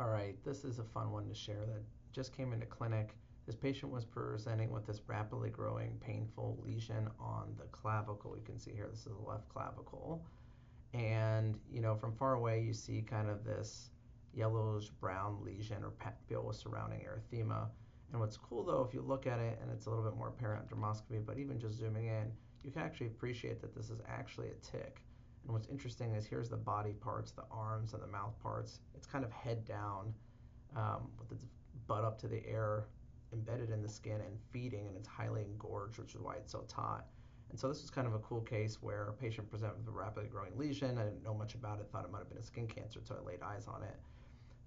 All right, this is a fun one to share that just came into clinic. This patient was presenting with this rapidly growing painful lesion on the clavicle. You can see here, this is the left clavicle. And, from far away, you see kind of this yellowish brown lesion or papule with surrounding erythema. And what's cool though, if you look at it, and it's a little bit more apparent in dermoscopy, but even just zooming in, you can actually appreciate that this is actually a tick. And what's interesting is here's the body parts, the arms and the mouth parts. It's kind of head down with its butt up to the air, embedded in the skin and feeding, and it's highly engorged, which is why it's so taut. And so this was kind of a cool case where a patient presented with a rapidly growing lesion. I didn't know much about it, thought it might have been a skin cancer, so I laid eyes on it.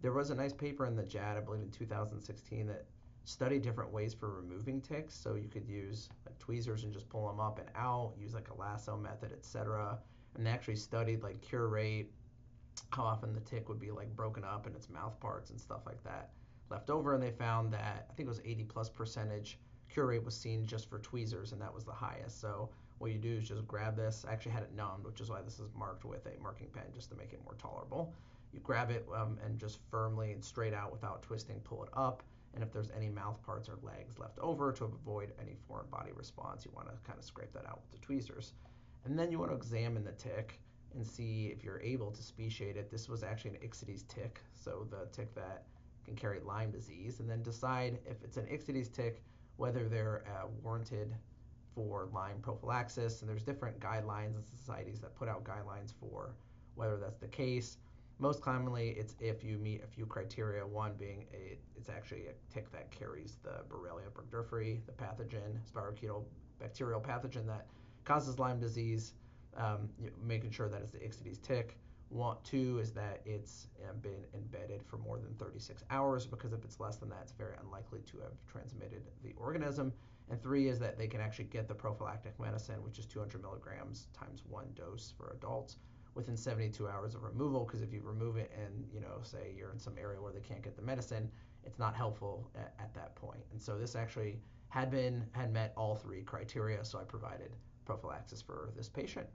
There was a nice paper in the JAD, I believe in 2016, that studied different ways for removing ticks. So you could use like tweezers and just pull them up and out, use like a lasso method, etc. And they actually studied like cure rate, how often the tick would be like broken up in its mouth parts and stuff like that left over. And they found that I think it was 80+% cure rate was seen just for tweezers, and that was the highest. So what you do is just grab this. I actually had it numbed, which is why this is marked with a marking pen just to make it more tolerable. You grab it and just firmly and straight out without twisting, pull it up. And if there's any mouth parts or legs left over, to avoid any foreign body response, you want to kind of scrape that out with the tweezers. And then you want to examine the tick and see if you're able to speciate it. This was actually an Ixodes tick, so the tick that can carry Lyme disease, and then decide if it's an Ixodes tick, whether they're warranted for Lyme prophylaxis. And there's different guidelines and societies that put out guidelines for whether that's the case. Most commonly, it's if you meet a few criteria, one being it's actually a tick that carries the Borrelia burgdorferi, the pathogen, spirochetal bacterial pathogen that causes Lyme disease, making sure that it's the Ixodes tick. Two is that it's been embedded for more than 36 hours, because if it's less than that, it's very unlikely to have transmitted the organism. And three is that they can actually get the prophylactic medicine, which is 200 milligrams times one dose for adults, within 72 hours of removal, because if you remove it and say you're in some area where they can't get the medicine, it's not helpful at that point. And so this actually had met all three criteria, so I provided prophylaxis for this patient.